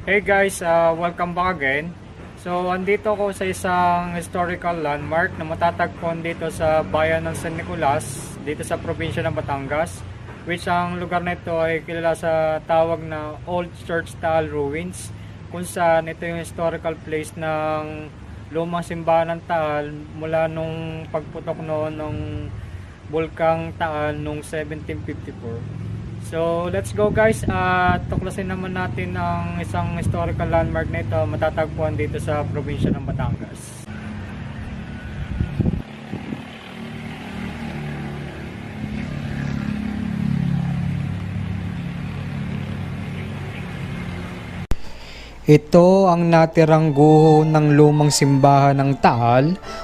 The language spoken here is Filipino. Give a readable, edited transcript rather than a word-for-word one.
Hey guys, welcome back again. So, andito ko sa isang historical landmark na matatagpuan dito sa bayan ng San Nicolas, dito sa probinsya ng Batangas, which ang lugar na ito ay kilala sa tawag na Old Church Taal Ruins, kung saan ito yung historical place ng lumang simbahan ng Taal mula nung pagputok noon ng Bulkang Taal noong 1754. So, let's go guys at tuklasin naman natin ang isang historical landmark na ito matatagpuan dito sa probinsya ng Batangas. Ito ang natirang guho ng lumang simbahan ng Taal